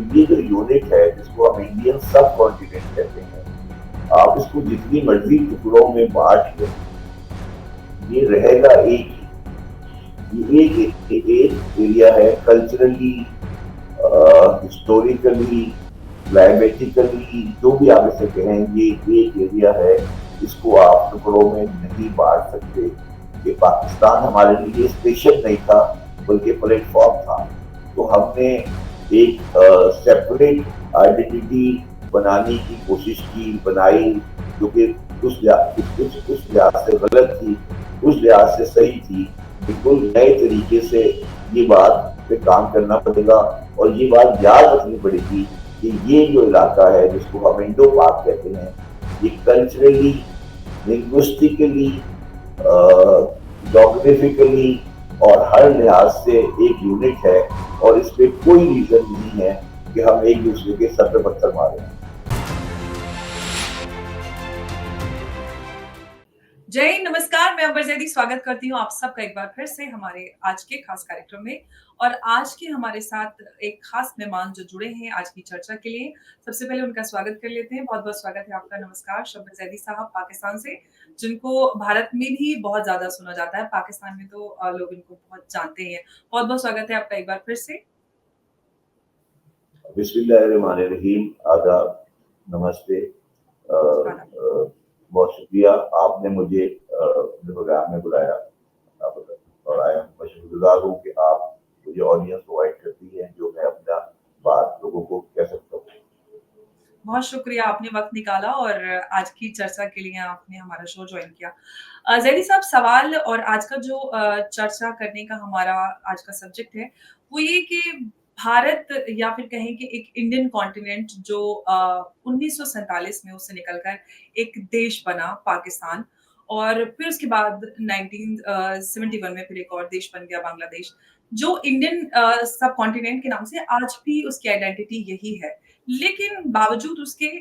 تو یہ جو یونٹ ہے جس کو ہم انڈین سب کانٹیننٹ کہتے ہیں، آپ اس کو جتنی مرضی ٹکڑوں میں بانٹ لیں، یہ رہے گا ایک ہی. یہ ایک ایریا ہے کلچرلی، ہسٹوریکلی، کلائمیٹیکلی، جو بھی آپ اسے کہیں، یہ ایک ایریا ہے. اس کو آپ ٹکڑوں میں نہیں بانٹ سکتے. کہ پاکستان ہمارے لیے اسٹیشن نہیں تھا بلکہ پلیٹ فارم تھا. تو ہم نے ایک سیپریٹ آئیڈینٹی بنانے کی کوشش کی، بنائی، جو کہ اس لحاظ سے غلط تھی، اس لحاظ سے صحیح تھی. بالکل نئے طریقے سے یہ بات پہ کام کرنا پڑے گا. اور یہ بات یاد رکھنی پڑے گی کہ یہ جو علاقہ ہے جس کو ہم انڈو پاک کہتے ہیں، یہ کلچرلی، لنگوسٹکلی، جغرافیکلی اور ہر لحاظ سے ایک یونٹ ہے. اور اس پہ کوئی ریزن نہیں ہے کہ ہم ایک دوسرے کے سر پہ پتھر ماریں. जय हिंद, नमस्कार। मैं अंबर जैदी स्वागत करती हूँ आप सबका एक बार फिर से हमारे आज के खास कार्यक्रम में। और आज के हमारे साथ एक खास मेहमान जो जुड़े हैं आज की चर्चा के लिए। सबसे पहले उनका स्वागत कर लेते हैं। बहुत बहुत स्वागत है आपका। नमस्कार शब्बीर जैदी साहब, पाकिस्तान से, जिनको भारत में भी बहुत ज्यादा सुना जाता है, पाकिस्तान में तो लोग इनको बहुत जानते हैं। बहुत बहुत स्वागत है आपका एक बार फिर से। बिस्मिल्लाहिर्रहमानिर्रहीम, आदाब, नमस्ते. बहुत शुक्रिया, आपने मुझे अपने प्रोग्राम में बुलाया. और आई एम शुक्रगुजार हूँ कि आप मुझे ऑडियंस प्रोवाइड करती है जो मैं अपना बात लोगों को कह सकता हूँ. बहुत शुक्रिया, आपने वक्त निकाला और आज की चर्चा के लिए आपने हमारा शो ज्वाइन किया। जैदी साहब, सवाल और आज का जो चर्चा करने का हमारा आज का सब्जेक्ट है वो ये कि भारत या फिर कहें कि एक इंडियन कॉन्टिनेंट जो 1947 में उससे निकलकर एक देश बना पाकिस्तान, और फिर उसके बाद 1971 में फिर एक और देश बन गया बांग्लादेश, जो इंडियन सब कॉन्टिनेंट के नाम से आज भी उसकी आइडेंटिटी यही है। लेकिन बावजूद उसके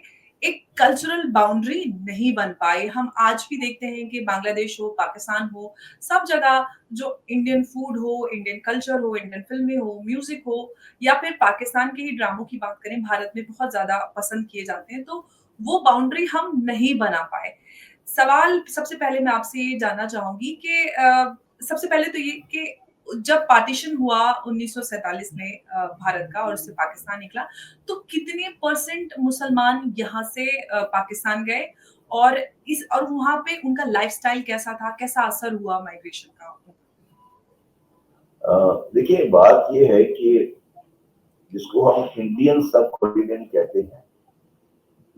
एक कल्चरल बाउंड्री नहीं बन पाई। हम आज भी देखते हैं कि बांग्लादेश हो, पाकिस्तान हो, सब जगह जो इंडियन फूड हो, इंडियन कल्चर हो, इंडियन फिल्में हो, म्यूजिक हो, या फिर पाकिस्तान के ही ड्रामों की बात करें, भारत में बहुत ज्यादा पसंद किए जाते हैं। तो वो बाउंड्री हम नहीं बना पाए। सवाल सबसे पहले मैं आपसे ये जानना चाहूंगी कि सबसे पहले तो ये कि जब पार्टीशन हुआ 1947 में भारत का और उससे पाकिस्तान निकला, तो कितने परसेंट मुसलमान यहाँ से पाकिस्तान गए, और इस और वहां पे उनका लाइफस्टाइल कैसा था, कैसा असर हुआ माइग्रेशन का? देखिए, बात ये है कि जिसको हम इंडियन सब कॉन्टिनेंट कहते हैं,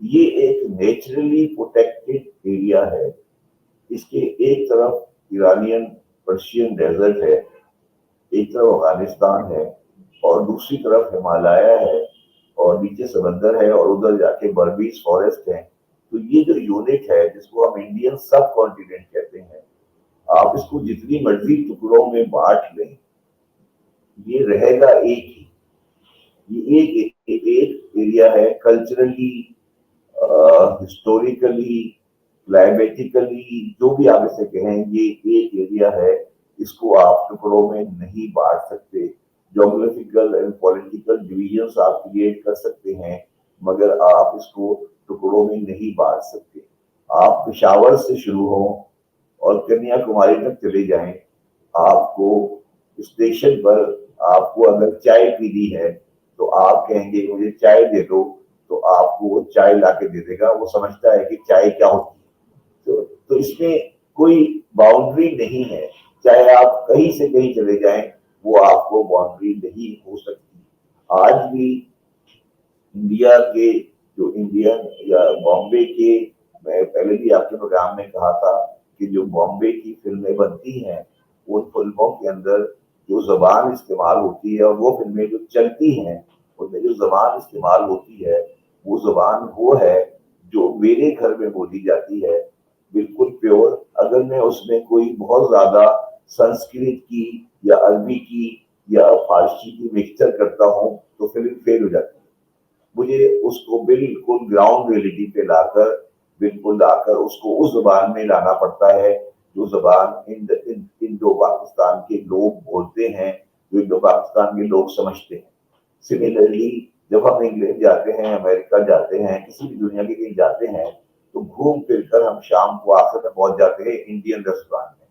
ये एक नेचुरली प्रोटेक्टेड एरिया है. इसके एक तरफ ईरानियन पर्शियन डेजर्ट है, एक तरफ अफगानिस्तान है, और दूसरी तरफ हिमालय है, और नीचे समंदर है, और उधर जाके बर्बीज फॉरेस्ट है. तो ये जो यूनिट है जिसको हम इंडियन सब कॉन्टिनेंट कहते हैं, आप इसको जितनी मर्जी टुकड़ों में बांट लें, ये रहेगा एक ही. ये एक एरिया है कल्चरली, हिस्टोरिकली, क्लाइमेटिकली, जो भी आप इसे कहें, ये एक एरिया है. इसको आप टुकड़ों में नहीं बांट सकते. जोग्राफिकल एंड पॉलिटिकल डिविजन्स आप क्रिएट कर सकते हैं, मगर आप इसको टुकड़ों में नहीं बांट सकते. आप पेशावर से शुरू हो और कन्याकुमारी तक चले जाएं, आपको स्टेशन पर आपको अगर चाय पीनी है तो आप कहेंगे मुझे चाय दे दो, तो आपको वो चाय ला के दे देगा. वो समझता है कि चाय क्या होती है. तो इसमें कोई बाउंड्री नहीं है. चाहे आप कहीं से कहीं चले जाएं, वो आपको बाउंड्री नहीं हो सकती. आज भी इंडिया के जो इंडियन या बॉम्बे के, मैं पहले भी आपके प्रोग्राम में कहा था कि जो बॉम्बे की फिल्में बनती हैं, उन फिल्मों के अंदर जो जबान इस्तेमाल होती है और वो फिल्में जो चलती हैं उनमें जो जबान इस्तेमाल होती है, वो जबान वो है जो मेरे घर में बोली जाती है, बिल्कुल प्योर. अगर मैं उसमें कोई बहुत ज्यादा संस्कृत की या अरबी की या फारसी की मिक्सचर करता हूँ तो फिल्म फेल हो जाती है. मुझे उसको बिल्कुल ग्राउंड रियलिटी पे लाकर, बिल्कुल लाकर उसको उस जबान में लाना पड़ता है जो जबान इंडो पाकिस्तान के लोग बोलते हैं, जो इंडो पाकिस्तान के लोग समझते हैं. Similarly, जब हम इंग्लैंड जाते हैं, अमेरिका जाते हैं, किसी भी दुनिया के कहीं जाते हैं, तो घूम फिर कर हम शाम को आखिर में पहुंच जाते हैं इंडियन रेस्टोरेंट में,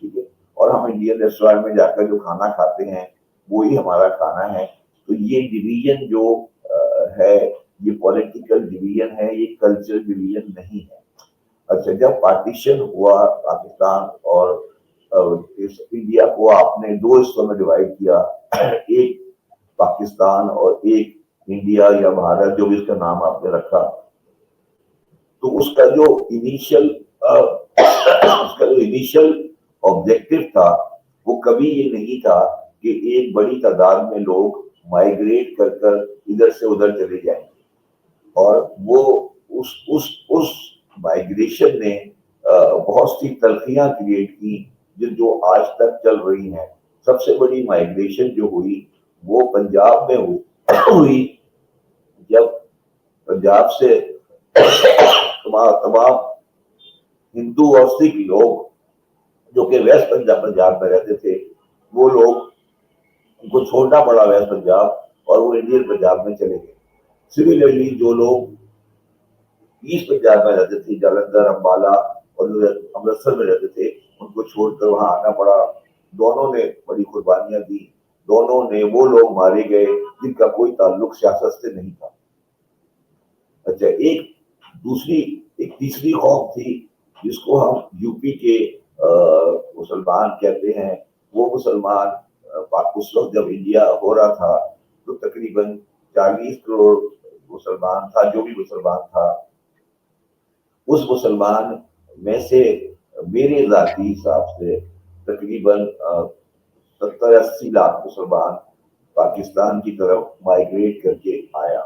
ठीक है। और हम इंडियन रेस्टोरेंट में जाकर जो खाना खाते हैं वो ही हमारा खाना है। तो ये डिवीजन जो है, ये पॉलिटिकल डिवीजन है, ये कल्चरल डिवीजन नहीं है। अच्छा, जब पार्टीशन हुआ पाकिस्तान और इस इंडिया को आपने दो हिस्सों में डिवाइड किया, एक पाकिस्तान और एक इंडिया या भारत, जो भी इसका नाम आपने रखा, तो उसका जो इनिशियल ऑब्जेक्टिव था वो कभी ये नहीं था कि एक बड़ी तादाद में लोग माइग्रेट कर कर इधर से उधर चले जाएंगे। और वो उस माइग्रेशन ने बहुत सी तलखियां क्रिएट की जो आज तक चल रही हैं। सबसे बड़ी माइग्रेशन जो हुई वो पंजाब में हुई, जब पंजाब से तमाम हिंदू और सिख लोग जो कि वेस्ट पंजाब में रहते थे, वो लोग उनको छोड़ना पड़ा वेस्ट पंजाब और वो इंडियन पंजाब में चले गए। सिमिलरली जो लोग ईस्ट पंजाब में रहते थे, जालंधर, अम्बाला और अमृतसर में रहते थे, उनको छोड़कर वहां आना पड़ा। दोनों ने बड़ी कुर्बानियां दी, दोनों ने, वो लोग मारे गए जिनका कोई ताल्लुक सियासत से नहीं था। अच्छा, एक तीसरी कौम थी जिसको हम यूपी के मुसलमान कहते हैं। वो मुसलमान उस वक्त जब इंडिया हो रहा था तो तकरीबन 40 करोड़ मुसलमान था। जो भी मुसलमान था, उस मुसलमान में से मेरे जाती हिसाब से तकरीबन 70-80 लाख मुसलमान पाकिस्तान की तरफ माइग्रेट करके आया।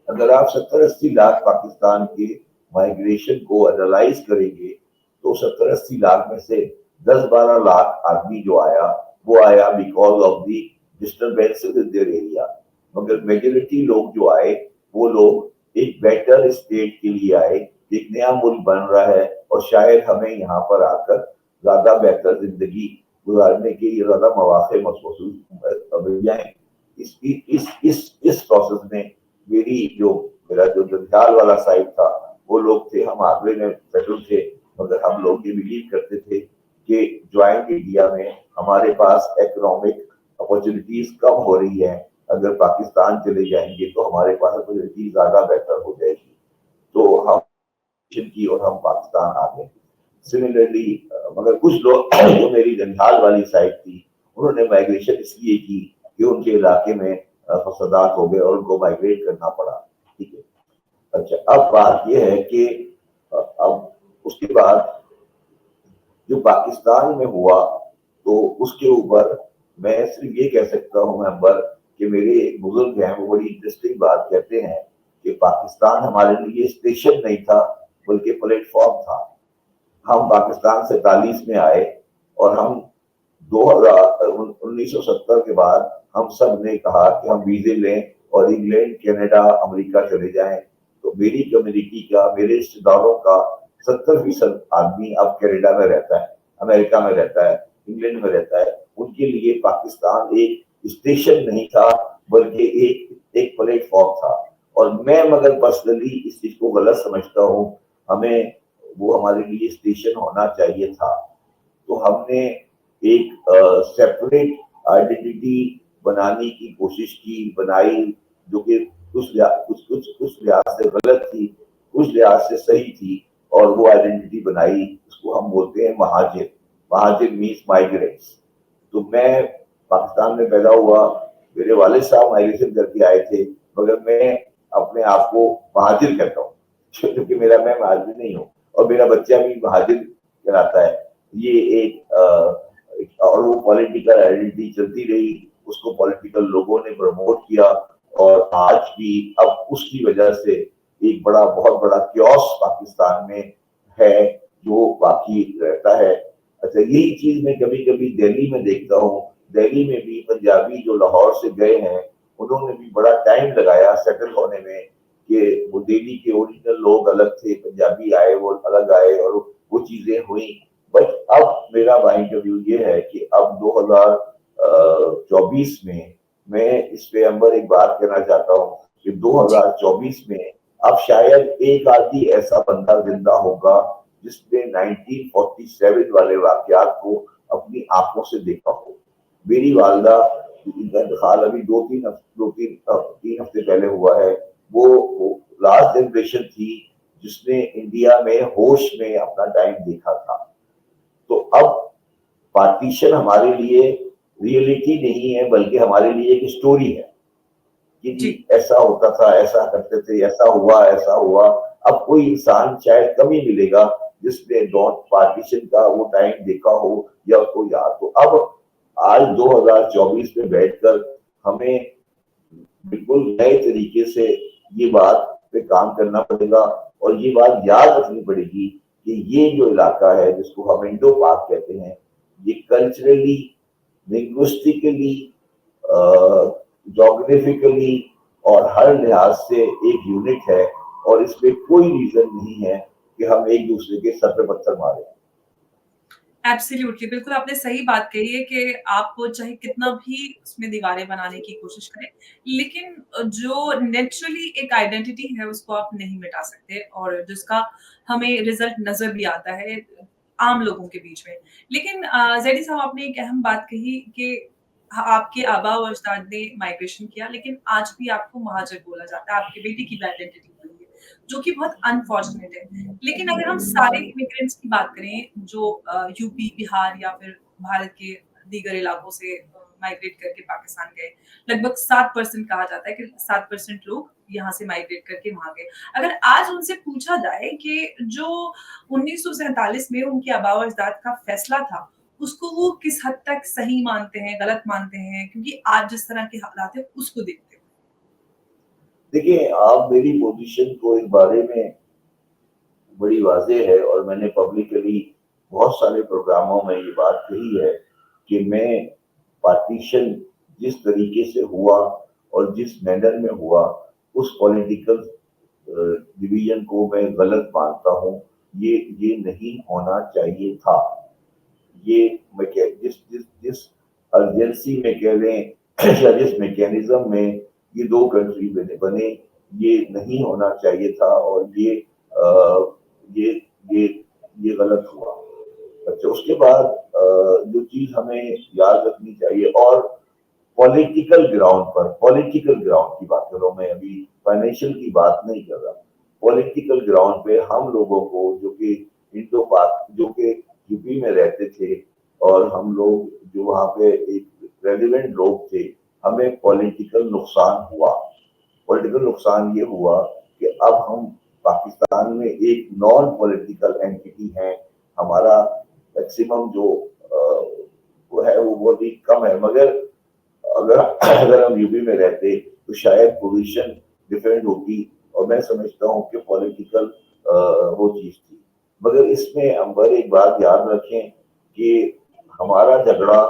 अगर आप 70-80 लाख पाकिस्तान के माइग्रेशन को एनालाइज करेंगे तो 70-80 लाख में से 10-12 लाख आदमी जो आया वो आया because of the disturbances in their area. मगर मेजोरिटी लोग जो आए वो लोग एक बेटर स्टेट के लिए आए, एक नया मुल्क बन रहा है और शायद हमें यहाँ पर आकर ज्यादा बेहतर जिंदगी गुजारने के ज्यादा मौके मिल जाए। इस प्रोसेस में मेरा जो जंजाल वाला साइड था, वो लोग थे, हम आगरे में सेटल थे, मगर हम लोग ये बिलीव करते थे कि ज्वाइंट इंडिया में हमारे पास इकोनॉमिक अपॉर्चुनिटीज कम हो रही है, अगर पाकिस्तान चले जाएंगे तो हमारे पास अपॉर्चुनिटी ज्यादा बेहतर हो जाएगी। तो हम की और हम पाकिस्तान आ गए। सिमिलरली मगर कुछ लोग जो मेरी जंजाल वाली साइड थी, उन्होंने माइग्रेशन इसलिए की कि उनके इलाके में फसादात हो गए और उनको माइग्रेट करना पड़ा, ठीक है। अच्छा, अब बात यह है कि अब उसके बाद जो पाकिस्तान में हुआ तो उसके ऊपर मैं सिर्फ ये कह सकता हूँ मेंबर कि मेरे एक बुजुर्ग हैं, वो बड़ी इंटरेस्टिंग बात कहते हैं कि पाकिस्तान हमारे लिए स्टेशन नहीं था बल्कि प्लेटफॉर्म था। हम पाकिस्तान 47 में आए और हम 1970 के बाद हम सब ने कहा कि हम वीजे लें और इंग्लैंड, कनाडा, अमेरिका चले जाएं। तो मेरी कम्युनिटी का, मेरे रिश्तेदारों का 70% आदमी अब कनाडा में रहता है, अमेरिका में रहता है, इंग्लैंड में रहता है। उनके लिए पाकिस्तान एक स्टेशन नहीं था बल्कि एक प्लेटफॉर्म था। और मैं मगर पर्सनली इस चीज को गलत समझता हूँ, हमें वो हमारे लिए स्टेशन होना चाहिए था। तो हमने एक सेपरेट आइडेंटिटी बनाने की कोशिश की, बनाई, जो कि कुछ लिहाज से गलत थी, कुछ लिहाज से सही थी, और वो आइडेंटिटी बनाई। उसको हम बोलते हैं महाजिर। Muhajir means migrants. तो मैं पाकिस्तान में पैदा हुआ, मेरे वालिद साहब माइग्रेशन करके आए थे, मगर मैं अपने आप को महाजिर कहता हूँ क्योंकि मैं महाजिर नहीं हूँ और मेरा बच्चा भी महाजिर कहलाता है। ये एक और वो पॉलिटिकल आइडेंटिटी चलती रही, उसको पॉलिटिकल लोगों ने प्रमोट किया और आज भी अब उसकी वजह से एक बहुत बड़ा क्योस पाकिस्तान में है जो बाकी रहता है। अच्छा, यही चीज मैं कभी कभी दिल्ली में देखता हूँ। दिल्ली में भी पंजाबी जो लाहौर से गए हैं उन्होंने भी बड़ा टाइम लगाया सेटल होने में, कि वो दिल्ली के ओरिजिनल लोग अलग थे, पंजाबी आए वो अलग आए और वो चीजें हुई। बट अब मेरा पॉइंट ऑफ व्यू ये है कि अब 2024 में میں اس پہ امبر ایک بات کہنا چاہتا ہوں کہ جی 2024 میں اب شاید ایک آدھی ایسا بندہ زندہ ہوگا جس نے 1947 والے واقعات کو اپنی آنکھوں سے دیکھا ہو. میری والدہ کا انتقال ابھی تین ہفتے پہلے ہوا ہے. وہ لاسٹ جنریشن تھی جس نے انڈیا میں ہوش میں اپنا ٹائم دیکھا تھا. تو اب پارٹیشن ہمارے لیے ریئلٹی نہیں ہے بلکہ ہمارے لیے ایک اسٹوری ہے کہ جی جی ایسا ہوتا تھا, ایسا کرتے تھے, ایسا ہوا. اب کوئی انسان شاید کم ہی ملے گا جس نے پارٹیشن کا وہ ٹائم دیکھا ہو یا اس کو یاد ہو. اب آج 2024 میں بیٹھ کر ہمیں بالکل نئے طریقے سے یہ بات پہ کام کرنا پڑے گا اور یہ بات یاد رکھنی پڑے گی کہ یہ جو علاقہ ہے جس کو ہم انڈو پاک کہتے ہیں, یہ کلچرلی, لنگوسٹکلی, جغرافیکلی اور ہر لحاظ سے ایک یونٹ ہے, اور اس میں کوئی ریزن نہیں ہے کہ ہم ایک دوسرے کے سر پہ پتھر ماریں. ایبسلیوٹلی بالکل آپ نے صحیح بات کہی ہے کہ آپ چاہے کتنا بھی اس میں دیواریں بنانے کی کوشش کریں لیکن جو نیچرلی ایک آئیڈینٹی ہے اس کو آپ نہیں مٹا سکتے اور جس کا ہمیں رزلٹ نظر بھی آتا ہے عام لوگوں کے بیچ میں. لیکن زیڈی صاحب آپ نے ایک اہم بات کہی کہ آپ کے آبا و اجداد نے مائگریشن کیا لیکن آج بھی آپ کو مہاجر بولا جاتا ہے, آپ کے بیٹی کی آئیڈینٹی بنی ہے جو کہ بہت انفارچونیٹ ہے. لیکن اگر ہم سارے امیگرینٹس کی بات کریں جو یو پی, بہار یا پھر بھارت کے دیگر علاقوں سے مائگریٹ کر کے پاکستان گئے, لگ بھگ 7% کہا جاتا ہے کہ 7% لوگ یہاں سے مائگریٹ کر کے وہاں گئے. اگر آج ان سے پوچھا جائے کہ جو 1947 میں ان کے آباء و اجداد کا فیصلہ تھا اس کو وہ کس حد تک صحیح مانتے ہیں, غلط مانتے ہیں, کیونکہ آج جس طرح کے حالات ہیں اس کو دیکھتے ہیں. دیکھیے, آپ میری پوزیشن کو اس بارے میں بڑی واضح ہے اور میں نے پبلکلی بہت سارے پروگراموں میں یہ بات کہی ہے کہ میں پارٹیشن جس طریقے سے ہوا اور جس مینر میں ہوا اس پولیٹیکل ڈویژن کو میں غلط مانتا ہوں. یہ نہیں ہونا چاہیے تھا. یہ جس ارجنسی میں کہہ لیں یا جس میکینزم میں یہ دو کنٹری بنے, یہ نہیں ہونا چاہیے تھا اور یہ غلط ہوا. اچھا, اس کے بعد جو چیز ہمیں یاد رکھنی چاہیے, اور پولیٹیکل گراؤنڈ کی بات کر رہا ہوں میں, ابھی فائنینشیل کی بات نہیں کر رہا. پولیٹیکل گراؤنڈ پہ ہم لوگوں کو جو کہ انڈو پاک جو کہ یو پی میں رہتے تھے اور ہم لوگ جو وہاں پہ ایک ریلیونٹ لوگ تھے, ہمیں پولیٹیکل نقصان ہوا. پولیٹیکل نقصان یہ ہوا کہ اب ہم پاکستان میں ایک نان پولیٹیکل اینٹی ہیں. ہمارا میکسیمم جو وہ ہے وہ بہت ہی کم ہے, مگر اگر ہم یو پی میں رہتے تو شاید پوزیشن ڈفرینٹ ہوتی, اور میں سمجھتا ہوں کہ پولیٹیکل وہ چیز تھی. مگر اس میں ہم ایک بات یاد رکھیں کہ ہمارا جھگڑا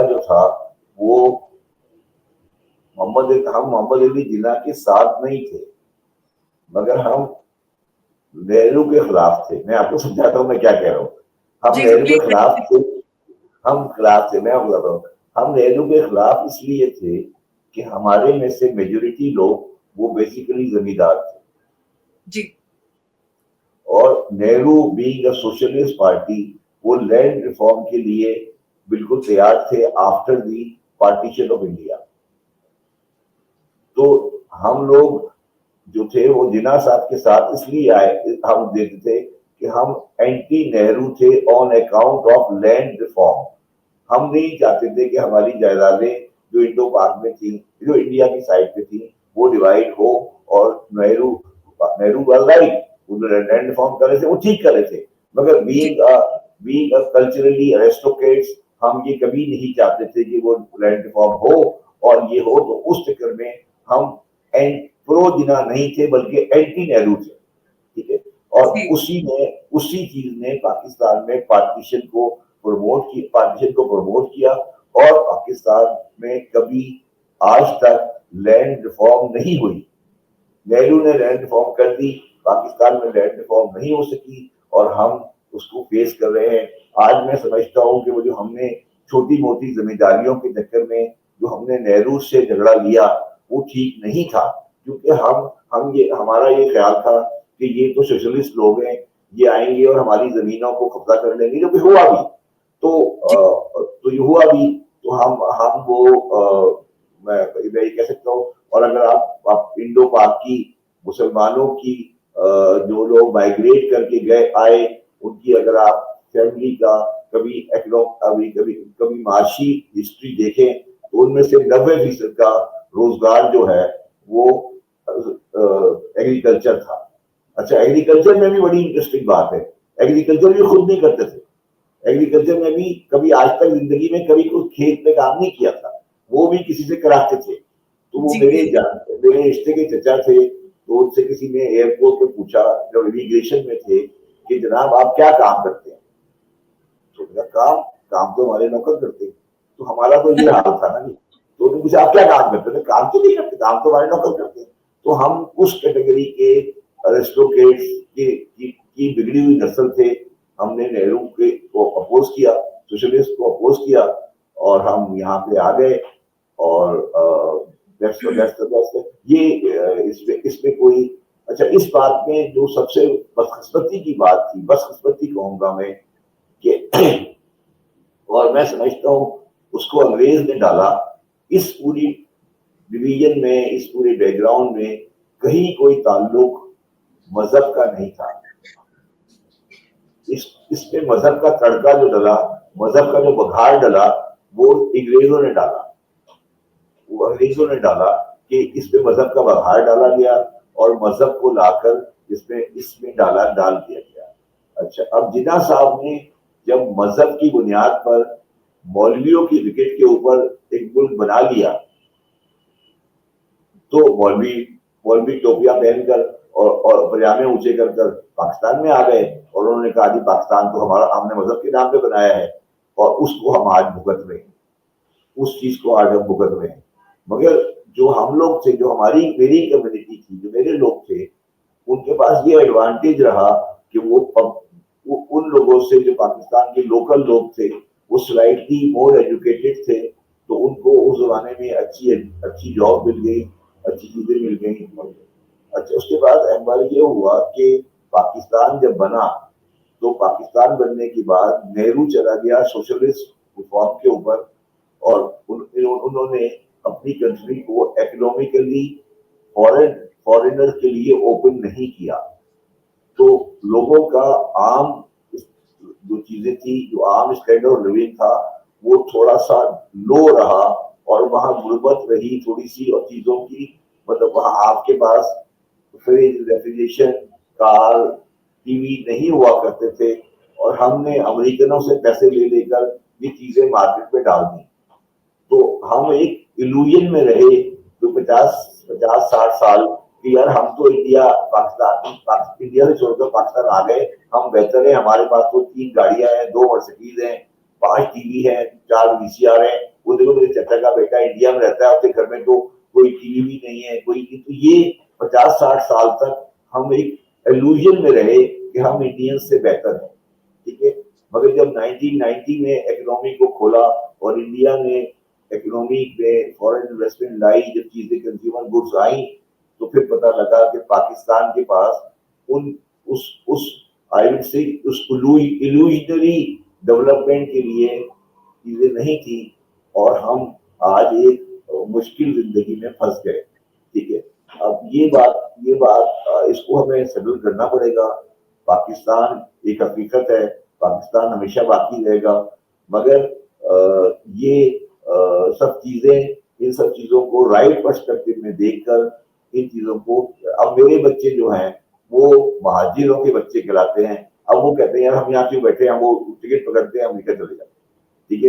جو تھا وہ ہم محمد علی جناح کے ساتھ نہیں تھے, مگر ہم نہرو کے خلاف تھے. میں آپ کو سمجھاتا ہوں میں کیا کہہ رہا ہوں. ہم جی جی نہرو کے خلاف پلیز. تھے, ہم خلاف تھے. میں بتا رہا ہوں ہم نہرو کے خلاف اس لیے تھے کہ ہمارے میں سے میجورٹی لوگ وہ بیسیکلی زمیندار تھے, جی اور Nehru being a socialist party وہ لینڈ ریفارم کے لیے بالکل تیار تھے after the partition of India. تو ہم لوگ جو تھے وہ جناح صاحب کے ساتھ اس لیے ہم دیکھتے تھے کہ ہم اینٹی نہرو تھے on account of land reform. ہم نہیں چاہتے تھے کہ ہماری جائیدادیں جو انڈو پاک میں تھیں, جو انڈیا کی سائڈ پہ تھیں, وہ ڈیوائڈ ہو. اور نہرو لینڈ ریفارم کر رہے تھے, وہ ٹھیک کر رہے تھے, مگر جی بینگ کلچرلی ایرسٹوکریٹس ہم یہ کبھی نہیں چاہتے تھے کہ وہ لینڈ ریفارم ہو. اور یہ ہو تو اس چکر میں ہم پرو جناح نہیں تھے بلکہ اینٹی نہرو تھے. ٹھیک ہے, اور جی اسی چیز نے پاکستان میں پارٹیشن کو پروموٹ کیا, اور پاکستان میں کبھی آج تک لینڈ ریفارم نہیں ہوئی. نہرو نے لینڈ ریفارم کر دی, پاکستان میں لینڈ ریفارم نہیں ہو سکی, اور ہم اس کو فیس کر رہے ہیں. آج میں سمجھتا ہوں کہ وہ جو ہم نے چھوٹی موٹی ذمہ داریوں کے چکر میں जो हमने नेहरू से झगड़ा लिया वो ठीक नहीं था, क्योंकि हम ये हमारा ये ख्याल था कि ये तो सोशलिस्ट लोग हैं, ये आएंगे और हमारी जमीनों को कब्जा कर लेंगे, जो कि हुआ भी। तो ये हुआ भी। तो हम वो मैं ये कह सकता हूँ। और अगर आप इंडो पाक की मुसलमानों की जो लोग माइग्रेट करके गए आए, उनकी अगर आप फैमिली का कभी माशी हिस्ट्री देखें तो उनमें से 90% का रोजगार जो है वो एग्रीकल्चर था। अच्छा, एग्रीकल्चर में भी बड़ी इंटरेस्टिंग बात है, एग्रीकल्चर भी खुद नहीं करते थे। एग्रीकल्चर में भी कभी आज तक जिंदगी में कभी कोई खेत में काम नहीं किया था, वो भी किसी से कराते थे। तो वो मेरे रिश्ते के चचा थे, तो उनसे किसी ने एयरपोर्ट पे पूछा जब इमिग्रेशन में थे कि जनाब आप क्या काम करते हैं? तो काम तो हमारे नौकर करते हैं। तो हमारा तो ये हाल था ना। तो उन्होंने पूछा आप क्या काम करते थे? काम तो नहीं करते, काम तो हमारे नौकर करते हैं। तो हम उस कैटेगरी के अरिस्टोक्रेट्स की बिगड़ी हुई नस्ल थे। हमने नेहरू को अपोज किया, सोशलिस्ट को अपोज किया, और हम यहाँ पे आ गए। और ये इसमें कोई अच्छा, इस बात में जो सबसे बदकिस्मती की बात थी, बदकिस्मती कहूंगा मैं, कि और मैं समझता हूँ उसको अंग्रेज ने डाला इस पूरी डिवीजन में, इस पूरे बैकग्राउंड में कहीं कोई ताल्लुक मजहब का नहीं था। इसमें मजहब का तड़का जो डला, मजहब का जो बघार डला, वो अंग्रेजों ने डाला। वो अंग्रेजों ने डाला कि इसमें मजहब का बघार डाला गया और मजहब को लाकर इसमें डाल दिया गया। अच्छा, अब जिन्ना साहब ने जब मजहब की बुनियाद पर मौलवियों की विकेट के ऊपर एक मुल्क बना लिया, तो मौलवी टोपियां पहनकर और पजामे ऊंचे कर पाकिस्तान में आ गए, और उन्होंने कहा कि पाकिस्तान तो हमने मजहब के नाम पे बनाया है और उसको हम आज भुगत रहे हैं, उस चीज को आज हम भुगत रहे हैं। मगर जो हम लोग थे, जो मेरी कम्युनिटी थी, जो मेरे लोग थे, उनके पास ये एडवांटेज रहा कि वो उन लोगों से जो पाकिस्तान के लोकल लोग थे वो स्लाइटली मोर एजुकेटेड थे, तो उनको उस जमाने में अच्छी जॉब मिल गई, अच्छी चीजें मिल गई। अच्छा, उसके बाद अहम ये हुआ कि पाकिस्तान जब बना, तो पाकिस्तान बनने के बाद नेहरू चला गया सोशलिस्ट रिफॉर्म के ऊपर, और उन्होंने अपनी कंट्री को इकोनॉमिकली फॉरेनर के लिए ओपन नहीं किया। तो लोगों का आम जो चीजें थी, जो आम स्टैंडर्ड ऑफ लिविंग था, वो थोड़ा सा लो रहा, और वहां गुर्बत रही थोड़ी सी, और चीजों की मतलब वहां आपके पास फ्रिज, रेफ्रिजरेशन, कार, टीवी नहीं हुआ करते थे, और हमने अमेरिकनों से पैसे ले लेकर ये चीजें मार्केट में डाल दी। तो हम एक इल्यूजन में रहे जो 50-60 साल कि यार हम तो इंडिया से छोड़कर पाकिस्तान आ गए, हम बेहतर है, हमारे पास तो 3 गाड़ियां हैं, 2 मर्सिडीज हैं, 5 टीवी हैं, 4 वीसीआर हैं। वो देखो, मेरे चाचा का बेटा इंडिया में रहता है, उसके घर में तो कोई टीवी भी नहीं है, कोई। तो ये 50-60 साल तक हम एक इल्यूजन में रहे कि हम इंडियन से बेहतर हैं, ठीक है। मगर जब 1990 में इकोनॉमी को खोला और इंडिया ने इकोनॉमी में फॉरेन इन्वेस्टमेंट लाई, जब चीजें कंज्यूमर गुड्स आई, तो फिर पता लगा कि पाकिस्तान के पास उस इल्यूजनरी डेवलपमेंट के लिए चीजें नहीं थी, और हम आज एक मुश्किल जिंदगी में फंस गए, ठीक है। अब ये बात इसको हमें सेटल करना पड़ेगा। पाकिस्तान एक हकीकत है, पाकिस्तान हमेशा बाकी रहेगा, मगर इन सब चीजों को राइट पर्सपेक्टिव में देखकर, इन चीजों को, अब मेरे बच्चे जो हैं वो महाजिरों के बच्चे कहलाते हैं। अब वो कहते हैं यार हम यहाँ क्यों बैठे हैं, वो टिकट पकड़ते हैं, अमेरिका चले जाते हैं, ठीक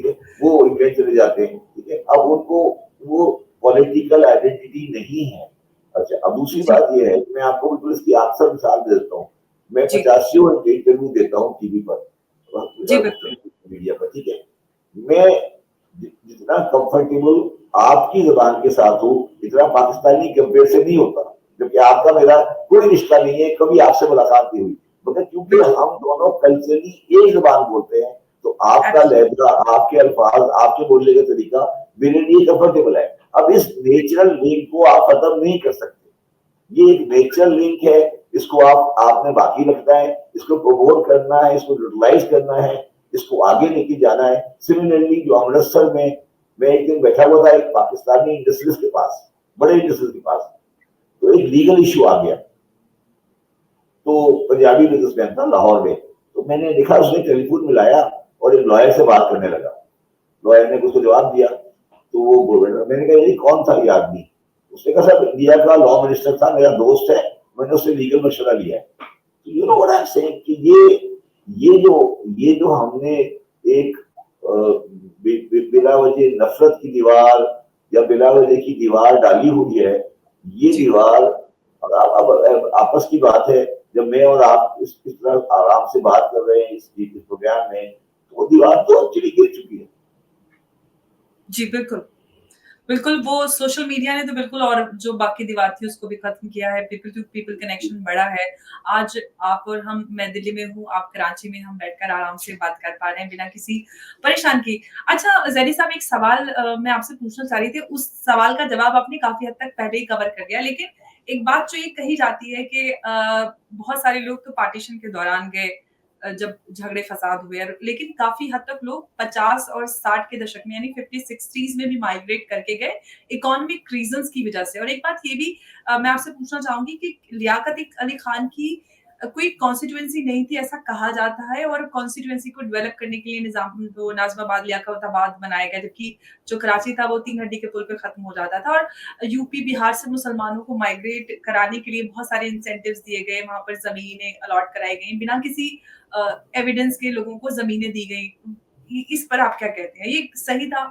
है। वो इंग्लैंड चले जाते हैं, ठीक है। अब उनको वो पॉलिटिकल आइडेंटिटी नहीं है। अच्छा, अब दूसरी बात ये है कि मैं आपको बिल्कुल इसकी अक्सर मिसाल दे देता हूँ। मैं 85 इंटरव्यू देता हूँ टीवी पर, मीडिया पर, ठीक है। मैं जितना कंफर्टेबल आपकी जबान के साथ हूँ, इतना पाकिस्तानी कंपेयर से नहीं होता, क्योंकि आपका मेरा कोई रिश्ता नहीं है, कभी आपसे मुलाकात नहीं हुई, मगर क्योंकि हम दोनों कल्चरली एक जबान बोलते हैं, तो تو آپ کا لہجہ, آپ کے الفاظ, آپ کے بولنے کا طریقہ میرے لیے کمفرٹیبل ہے. اب اس نیچرل لنک کو آپ ختم نہیں کر سکتے. یہ ایک نیچرل لنک ہے, اس کو آپ نے باقی رکھنا ہے, اس کو پروموٹ کرنا ہے, اس کو یوٹیلائز کرنا ہے, اس کو آگے لے کے جانا ہے. سملرلی جو امرتسر میں ایک دن بیٹھا ہوا تھا ایک پاکستانی انڈسٹریز کے پاس, بڑے انڈسٹریز کے پاس, تو ایک لیگل ایشو آ گیا. تو پنجابی بزنس مین تھا لاہور میں, تو میں نے دیکھا اس نے ٹیلی فون ملایا اور ایک لائر سے بات کرنے لگا. لائر نے اس کو جواب دیا, تو وہ میں نے کہا یہ کون تھا یہ آدمی؟ اس نے کہا صاحب انڈیا کا لا منسٹر تھا, میرا دوست ہے, میں نے اس سے لیگل مشورہ لیا ہے. You know what I am saying کہ یہ جو ہم نے ایک بلا وجہ نفرت کی دیوار یا بلا وجہ کی دیوار ڈالی ہوئی ہے, یہ دیوار اب آپس کی بات ہے. جب میں اور آپ اس طرح آرام سے بات کر رہے ہیں اس پروگرام میں, تو وہ دیوار تو ایکچولی گر چکی ہے. جی بالکل بالکل, وہ سوشل میڈیا نے تو بالکل, اور جو باقی دیوار تھی اس کو بھی ختم کیا ہے. پیپل ٹو پیپل کنیکشن بڑا ہے. آج آپ اور ہم, میں دلی میں ہوں, آپ کراچی میں, ہم بیٹھ کر آرام سے بات کر پا رہے ہیں بنا کسی پریشان کی. اچھا زیدی صاحب, ایک سوال میں آپ سے پوچھنا چاہ رہی تھی, اس سوال کا جواب آپ نے کافی حد تک پہلے ہی کور کر دیا, لیکن ایک بات جو یہ کہی جاتی ہے کہ بہت سارے لوگ تو پارٹیشن کے دوران گئے جب جھگڑے فساد ہوئے, لیکن کافی حد تک لوگ 50 اور 60 کے دشک میں یعنی 50-60s میں بھی مائگریٹ کر کے گئے اکانومک ریزنز کی وجہ سے. اور ایک بات یہ بھی میں آپ سے پوچھنا چاہوں گی کہ لیاقت علی خان کی کوئی کانسٹیٹوئنسی نہیں تھی ایسا کہا جاتا ہے, اور کانسٹیٹوئنسی کو ڈیولپ کرنے کے لیے ناظم آباد لیاقت آباد بنایا گیا, جبکہ جو کراچی تھا وہ 3 گھنٹے کے پل پہ ختم ہو جاتا تھا. اور یو پی بہار سے مسلمانوں کو مائگریٹ کرانے کے لیے بہت سارے انسینٹیوز دیے گئے, وہاں پر زمینیں الاٹ کرائی گئیں بنا کسی ایویڈنس کے, لوگوں کو زمینیں دی گئی. اس پر آپ کیا کہتے ہیں, یہ صحیح تھا؟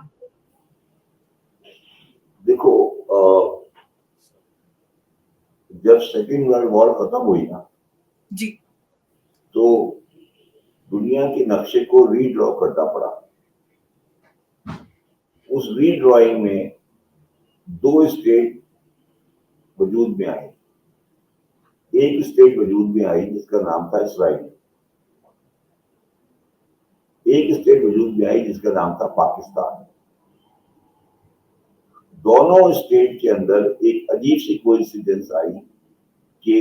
دیکھو جب سیکنڈ ورلڈ وار ختم ہوئی نا, جی, تو دنیا کے نقشے کو ری ڈرا کرنا پڑا. اس ری ڈرائنگ میں 2 اسٹیٹ وجود میں آئی. ایک اسٹیٹ وجود میں آئی جس کا نام تھا اسرائیل, ایک اسٹیٹ وجود میں آئی جس کا نام تھا پاکستان. دونوں اسٹیٹ کے اندر ایک عجیب سی کوئنسیڈنس آئی کہ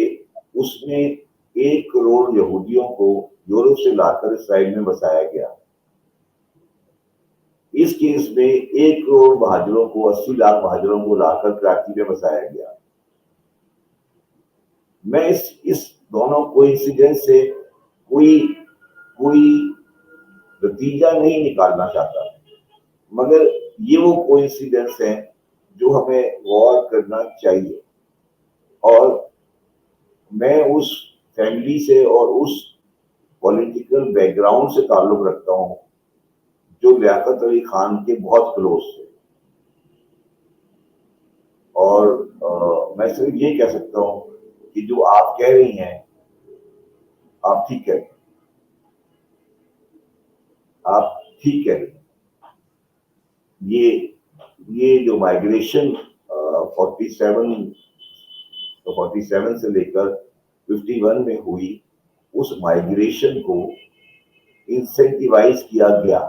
اس میں 1 کروڑ یہودیوں کو یورپ سے لا کر اسرائیل میں بسایا گیا. اس کیس میں 1 کروڑ مہاجروں کو, 80 لاکھ مہاجروں کو لا کر کراچی میں بسایا گیا. میں اس دونوں کوئنسیڈنس سے کوئی نتیجہ نہیں نکالنا چاہتا, مگر یہ وہ کوئنسیڈنس ہیں جو ہمیں غور کرنا چاہیے. اور میں اس فیملی سے اور اس پولیٹیکل بیک گراؤنڈ سے تعلق رکھتا ہوں جو لیاقت علی خان کے بہت کلوز تھے. اور میں صرف یہ کہہ سکتا ہوں کہ جو آپ کہہ رہی ہیں آپ ٹھیک کہہ رہی ہیں, آپ ٹھیک کہہ رہی ہیں. یہ جو مائگریشن 47 سے لے کر 51 میں ہوئی, اس مائگریشن کو انسینٹیوائز کیا گیا.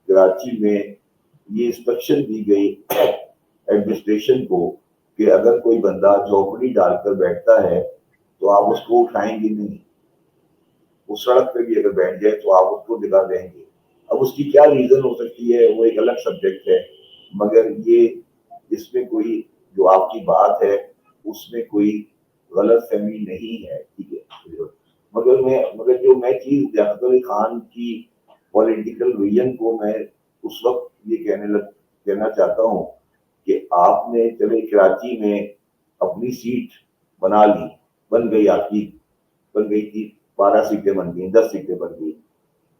کراچی میں یہ انسٹرکشن دی گئی ایڈمنسٹریشن کو کہ اگر کوئی بندہ جھوپڑی ڈال کر بیٹھتا ہے تو آپ اس کو اٹھائیں گے نہیں, اس سڑک پہ بھی اگر بیٹھ جائے تو آپ اس کو دکھا دیں گے. اب اس کی کیا ریزن ہو سکتی ہے وہ ایک الگ سبجیکٹ ہے, مگر یہ اس میں کوئی جو آپ کی بات ہے اس میں کوئی غلط فہمی نہیں ہے, ٹھیک ہے. مگر جو میں چیز لیاقت علی خان کی پولیٹیکل ویژن کو میں اس وقت یہ کہنا چاہتا ہوں کہ آپ نے چلے کراچی میں اپنی سیٹ بنا لی, بن گئی تھی 12 سیٹیں بن گئی, 10 سیٹیں بن گئی,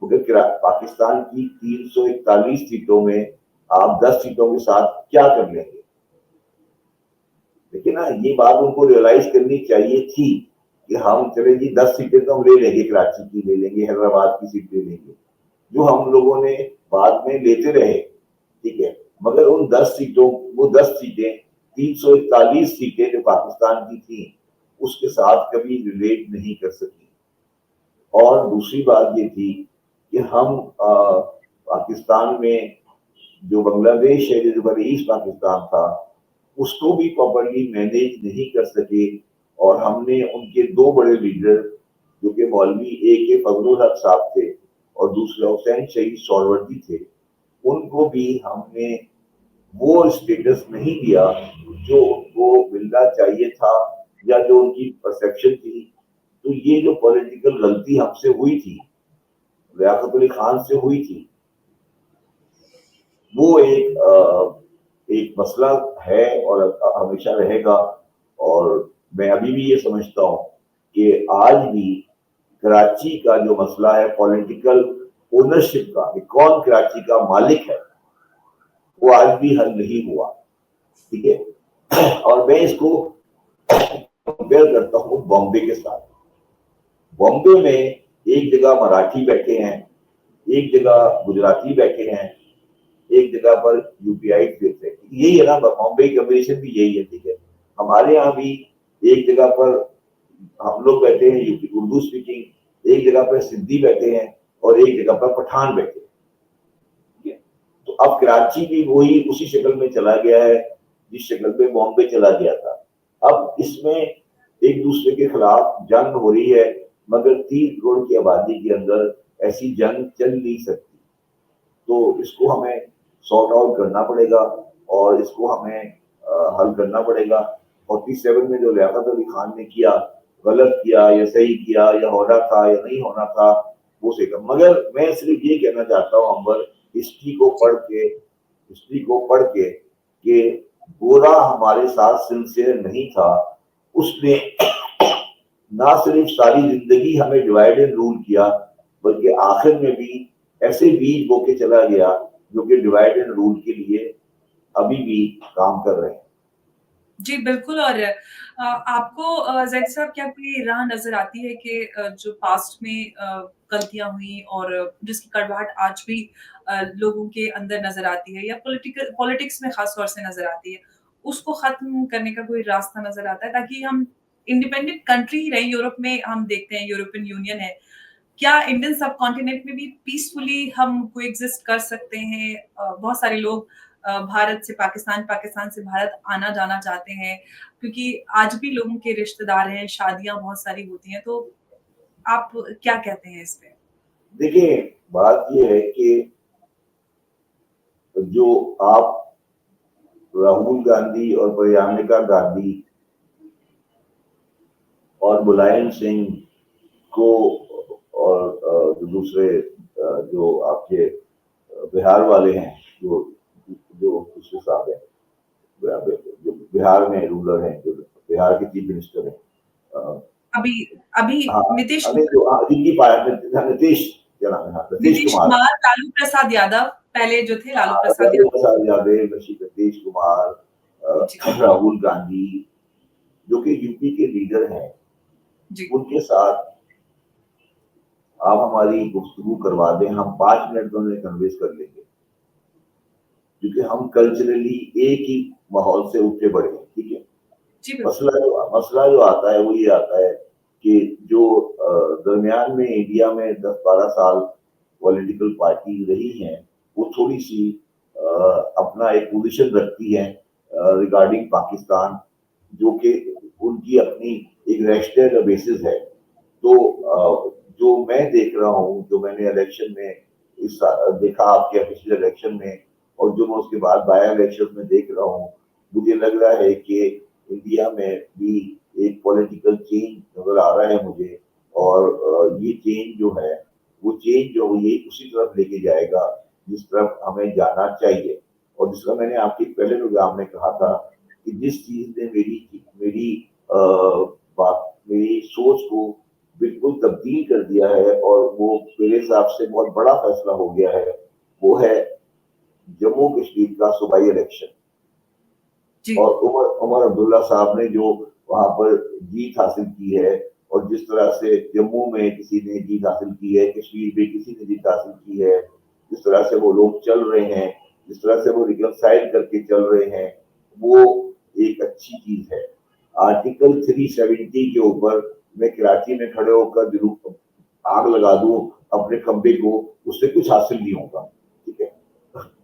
مگر پاکستان کی 341 سیٹوں میں آپ 10 سیٹوں کے ساتھ کیا کر لیں گے؟ لیکن یہ بات ان کو ریئلائز کرنی چاہیے تھی کہ ہم چلے جی 10 سیٹیں تو ہم لے لیں گے, کراچی کی لے لیں گے, حیدرآباد کی سیٹ لے لیں گے, جو ہم لوگوں نے بعد میں لیتے رہے, ٹھیک ہے. مگر ان 10 سیٹوں, وہ 10 سیٹیں 341 سیٹیں جو پاکستان کی تھیں اس کے ساتھ کبھی ریلیٹ نہیں کر سکی. اور دوسری بات یہ تھی کہ ہم پاکستان میں جو بنگلہ دیش ہے جو ایسٹ پاکستان تھا اس کو بھی پراپرلی مینیج نہیں کر سکے، اور ہم نے ان کے دو بڑے لیڈر جو کہ مولوی اے کے فضل الحق صاحب تھے اور دوسرے حسین شہید سہروردی تھے، ان کو بھی ہم نے وہ اسٹیٹس نہیں دیا جو ان کو ملنا چاہیے تھا یا جو ان کی پرسیپشن تھی۔ تو یہ جو پولیٹیکل غلطی ہم سے ہوئی تھی، لیاقت علی خان سے ہوئی تھی، وہ ایک مسئلہ ہے اور ہمیشہ رہے گا۔ اور میں ابھی بھی یہ سمجھتا ہوں کہ آج بھی کراچی کا جو مسئلہ ہے پولیٹیکل اونرشپ کا، کہ کون کراچی کا مالک ہے، وہ آج بھی حل نہیں ہوا، ٹھیک ہے۔ اور میں اس کو کمپیئر کرتا ہوں بامبے کے ساتھ۔ بامبے میں ایک جگہ مراٹھی بیٹھے ہیں، ایک جگہ گجراتی بیٹھے ہیں، ایک جگہ پر یو پی آئی بیٹھے ہیں، یہی ہے نا، بامبے کی کمبینیشن بھی یہی ہے، ٹھیک ہے۔ ہمارے یہاں بھی ایک جگہ پر ہم لوگ بیٹھے ہیں یو پی اردو اسپیکنگ، ایک جگہ پر سندھی بیٹھے ہیں، اور ایک جگہ پر پٹھان بیٹھے ہیں، ٹھیک ہے۔ تو اب کراچی بھی وہی اسی شکل میں چلا گیا ہے جس شکل میں بامبے چلا گیا تھا۔ اب اس میں ایک دوسرے کے خلاف جنگ ہو رہی ہے، مگر 30 کروڑ کی آبادی کے اندر ایسی جنگ چل نہیں سکتی۔ تو اس کو ہمیں سارٹ آؤٹ کرنا پڑے گا، اور اس کو ہمیں حل کرنا پڑے گا۔ 47 میں جو لیاقت علی خان نے کیا، غلط کیا یا صحیح کیا، یا ہونا تھا یا نہیں ہونا تھا، وہ سے کم۔ مگر میں صرف یہ کہنا چاہتا ہوں امبر، ہسٹری کو پڑھ کے کہ گورا ہمارے ساتھ سنسیئر نہیں تھا، اس نے نہ صرف ساری زندگی ہمیں ڈیوائڈ اینڈ رول کیا، بلکہ آخر میں بھی ایسے بیج بو کے چلا گیا جو کہ ڈیوائڈ اینڈ رول کے لیے ابھی بھی کام کر رہے ہیں۔ جی بالکل، اور آپ کو زید صاحب کیا کوئی راہ نظر آتی ہے کہ جو پاسٹ میں غلطیاں ہوئیں اور جس کی کڑواہٹ آج بھی لوگوں کے اندر نظر آتی ہے، یا پولیٹکس میں خاص طور سے نظر آتی ہے، اس کو ختم کرنے کا کوئی راستہ نظر آتا ہے تاکہ ہم انڈیپینڈنٹ کنٹری ہی رہیں؟ یورپ میں ہم دیکھتے ہیں یورپین یونین ہے، کیا انڈین سب کانٹیننٹ میں بھی پیسفلی ہم کو ایگزسٹ کر سکتے ہیں؟ بہت سارے لوگ بھارت سے پاکستان، پاکستان سے بھارت آنا جانا چاہتے ہیں، کیونکہ آج بھی لوگوں کے رشتہ دار ہیں، شادیاں بہت ساری ہوتی ہیں، تو آپ کیا کہتے ہیں اس پہ؟ دیکھیں، بات یہ ہے کہ جو آپ راہل گاندھی اور پریانکا گاندھی اور ملائم سنگھ کو، اور جو دوسرے جو آپ کے بہار والے ہیں، جو دوسرے صاحب ہیں جو بہار میں رولر ہیں، جو بہار کے چیف منسٹر ہیں، ابھی ابھی ہاں نتیش ہمیں جو جن کی نتیش، کیا نام ہے، ہاں، نتیش نتیش کمار، کمار، لالو پرساد یادو، پہلے جو تھے لالو پرساد لالو یادو۔ پرساد یادو، نتیش کمار، جی راہل گاندھی، جو کہ یو پی کے لیڈر ہیں، جی ان کے ساتھ آپ ہماری گفتگو کروا دیں، ہم 5 منٹ میں انہیں کنوینس کر لیں گے، کیونکہ ہم کلچرلی ایک ہی ماحول سے اٹھے بڑے ہیں، ٹھیک ہے۔ جی بالکل مسئلہ جو آتا ہے وہ یہ آتا ہے کہ جو درمیان میں انڈیا میں 10-12 سال پولیٹیکل پارٹی رہی ہیں، وہ تھوڑی سی اپنا ایک پوزیشن رکھتی ہیں ریگارڈنگ پاکستان، جو کہ ان کی اپنی ایک ریشنل بیسس ہے۔ تو جو میں دیکھ رہا ہوں، جو میں نے الیکشن میں دیکھا آپ کے پچھلے الیکشن میں، اور جو میں اس کے بعد بائی الیکشن میں دیکھ رہا ہوں، مجھے لگ رہا ہے کہ انڈیا میں بھی ایک پولیٹیکل چینج نظر آ رہا ہے مجھے، اور یہ چینج جو ہے، وہ چینج جو یہ اسی طرف لے کے جائے گا جس طرف ہمیں جانا چاہیے۔ اور جس کا میں نے آپ کے پہلے پروگرام میں کہا تھا کہ جس چیز نے میری سوچ کو بالکل تبدیل کر دیا ہے، اور وہ میرے حساب سے بہت بڑا فیصلہ ہو گیا ہے، وہ ہے جموں کشمیر کا صوبائی الیکشن، جی اور عمر عبداللہ صاحب نے جو وہاں پر جیت حاصل کی ہے، اور جس طرح سے جموں میں کسی نے جیت حاصل کی ہے، کشمیر میں کسی نے جیت حاصل کی ہے، جس طرح سے وہ لوگ چل رہے ہیں، جس طرح سے وہ ریکنسائل کر کے چل رہے ہیں، وہ ایک اچھی چیز ہے۔ آرٹیکل 370 کے اوپر میں کراچی میں کھڑے ہو کر आग लगा दूं अपने खंबे को, उससे कुछ हासिल नहीं होगा, ठीक है।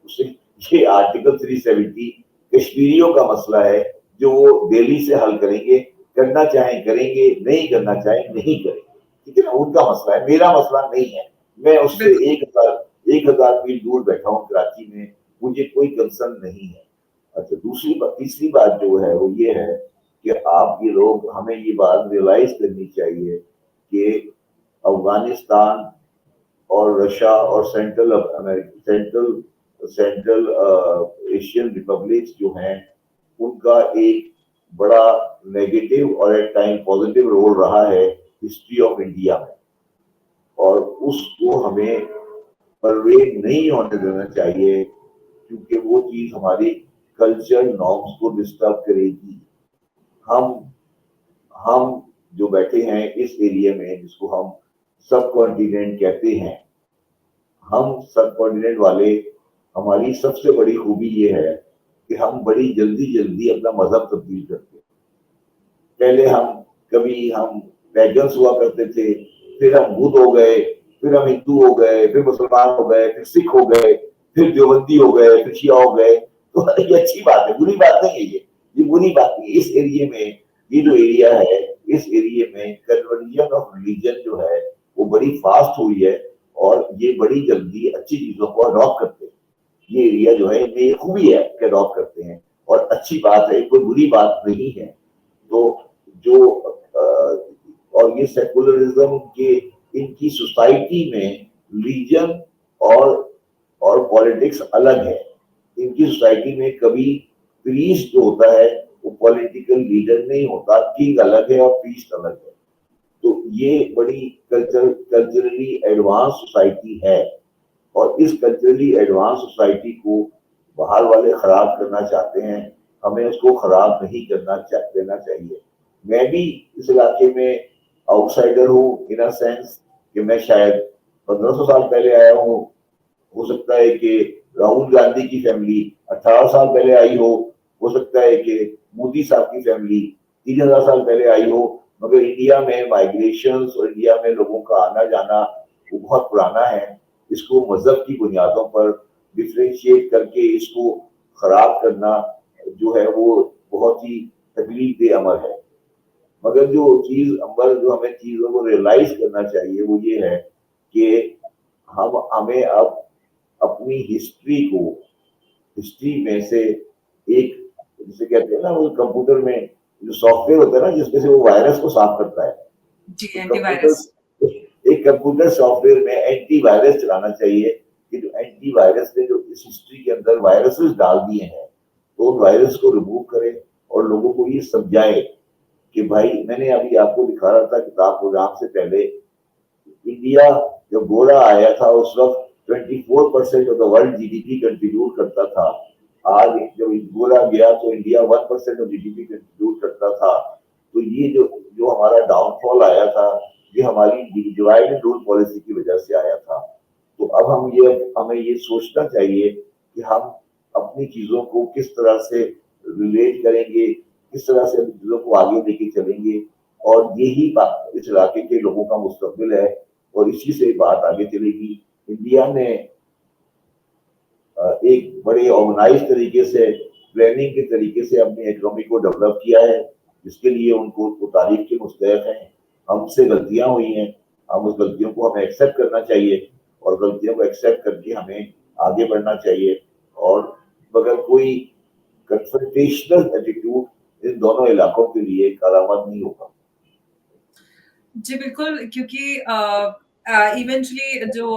उससे ये आर्टिकल 370 कश्मीरियों का मसला है, जो वो दिल्ली से हल करेंगे, करना चाहें करेंगे, नहीं करना चाहें नहीं करेंगे, ठीक है ना, उनका मसला है, मेरा मसला नहीं है। मैं उससे बिल्कुल। 1000 मील दूर बैठा हूँ कराची में, मुझे कोई कंसर्न नहीं है। अच्छा, दूसरी बात, तीसरी बात जो है वो ये है कि आप ये लोग, हमें ये बात रियलाइज करनी चाहिए कि अफगानिस्तान और रशिया और सेंट्रल सेंट्रल एशियन रिपब्लिक्स जो हैं, उनका एक बड़ा नेगेटिव और एक टाइम पॉजिटिव रोल रहा है हिस्ट्री ऑफ इंडिया में, और उसको हमें परवेज नहीं होने देना चाहिए, क्योंकि वो चीज हमारी कल्चर नॉर्म्स को डिस्टर्ब करेगी। हम हम जो बैठे हैं इस एरिया में, जिसको हम सब कॉन्टिनेंट कहते हैं, हम सब कॉन्टिनेंट वाले, हमारी सबसे बड़ी खूबी ये है कि हम बड़ी जल्दी जल्दी अपना मजहब तब्दील करते हैं। पहले हम पैगन्स हुआ करते थे, फिर हम बुद्ध हो गए, फिर हम हिंदू हो गए, फिर मुसलमान हो गए, फिर सिख हो गए, फिर देवबंदी हो गए, फिर शिया हो गए। तो ये अच्छी बात है, बुरी बात नहीं है ये बुरी बात नहीं है। इस एरिया में, ये जो एरिया है, इस एरिया में कन्वर्जन ऑफ रिलीजन जो है वो बड़ी फास्ट हुई है, और ये बड़ी जल्दी अच्छी चीजों को अडॉप्ट करते हैं। ये एरिया जो है, ये खूबी है कि अडॉप्ट करते हैं, और अच्छी बात है, कोई बुरी बात नहीं है। तो जो और ये सेकुलरिज्म के, इनकी सोसाइटी में रिलीजन और पॉलिटिक्स अलग है। इनकी सोसाइटी में कभी प्रीस्ट जो होता है वो पॉलिटिकल लीडर नहीं होता, किंग अलग है और प्रीस्ट अलग है। तो ये बड़ी कल्चरली एडवांस सोसाइटी है, और इस कल्चरली एडवांस सोसाइटी को बाहर वाले खराब करना चाहते हैं, हमें उसको खराब नहीं देना चाहिए। मैं भी इस इलाके में आउटसाइडर हूँ इन अ सेंस कि मैं शायद 1500 साल पहले आया हूँ। हो सकता है कि राहुल गांधी की फैमिली 18 साल पहले आई हो सकता है कि मोदी साहब की फैमिली 3000 साल पहले आई हो, मगर इंडिया में माइग्रेशन और इंडिया में लोगों का आना जाना वो बहुत पुराना है। इसको मजहब की बुनियादों पर डिफ्रेंशिएट करके इसको खराब करना जो है वो बहुत ही तकलीफ दे अमल है। मगर जो हमें चीजों को रियलाइज करना चाहिए वो ये है कि हमें अब अपनी हिस्ट्री में से एक, जिसे कहते हैं ना, वो कंप्यूटर में जो सॉफ्टवेयर होता है ना, जिसमें से वो वायरस को साफ करता है, जी, तो एंटीवायरस। एक कंप्यूटर सॉफ्टवेयर में एंटी वायरस चलाना चाहिए कि जो एंटी वायरस ने जो इस हिस्ट्री के अंदर वायरसेस डाल दिए हैं, तो उन वायरस को रिमूव करें और लोगों को ये समझाए कि भाई, मैंने अभी आपको दिखा रहा था किताब प्रोग्राम से पहले, इंडिया जब गोरा आया था उस वक्त 24% of the world GDP contribute करता था। आज जब गोरा गया तो इंडिया 1% ऑफ जीडीपी कंट्रीब्यूट करता था। तो ये जो जो हमारा डाउनफॉल आया था, ये हमारी डिवाइड एंड रूल पॉलिसी की वजह से आया था। तो अब हमें ये सोचना चाहिए कि हम अपनी चीजों को किस तरह से रिलेट करेंगे, किस तरह से चीजों को आगे लेके चलेंगे, और यही बात इस इलाके के लोगों का मुस्तकबिल है, और इसी से बात आगे चलेगी। इंडिया ने एक बड़े ऑर्गेनाइज तरीके से, प्लानिंग के तरीके से अपनी इकोनॉमी को डेवलप किया है, जिसके लिए उनको तारीफ के मुस्तहक हैं। हमसे गलतियां हुई हैं, हम उस गलतियों को हमें एक्सेप्ट करना चाहिए, और गलतियों को एक्सेप्ट करके हमें आगे बढ़ना चाहिए। और मगर कोई कन्फ्रंटेशनल एटीट्यूड इन दोनों इलाकों के लिए करामद नहीं होगा। जी, बिल्कुल, क्योंकि इवेंचुअली जो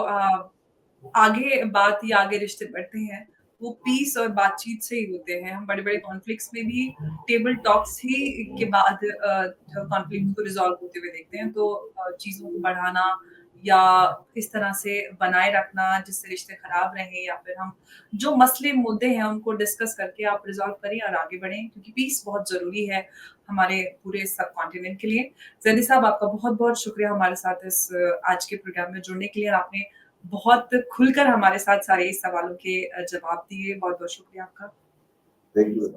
आगे बात या आगे रिश्ते बढ़ते हैं, वो पीस और बातचीत से ही होते हैं। हम बड़े-बड़े कॉन्फ्लिक्ट्स में भी टेबल टॉक्स ही के बाद जो कॉन्फ्लिक्ट को रिज़ॉल्व होते हुए देखते हैं। तो चीज़ों को बढ़ाना या इस तरह से बनाए रखना जिससे रिश्ते खराब रहें, या फिर हम जो मसले मुद्दे हैं उनको डिस्कस करके आप रिज़ॉल्व करें और आगे बढ़ें, क्योंकि पीस बहुत ज़रूरी है हमारे पूरे सब कॉन्टिनेंट के लिए। ज़ैदी साहब, आपका बहुत-बहुत शुक्रिया हमारे साथ इस आज के प्रोग्राम में जुड़ने के लिए, और आपने बहुत खुलकर हमारे साथ सारे सवालों के जवाब दिए। बहुत-बहुत शुक्रिया आपका। Thank you.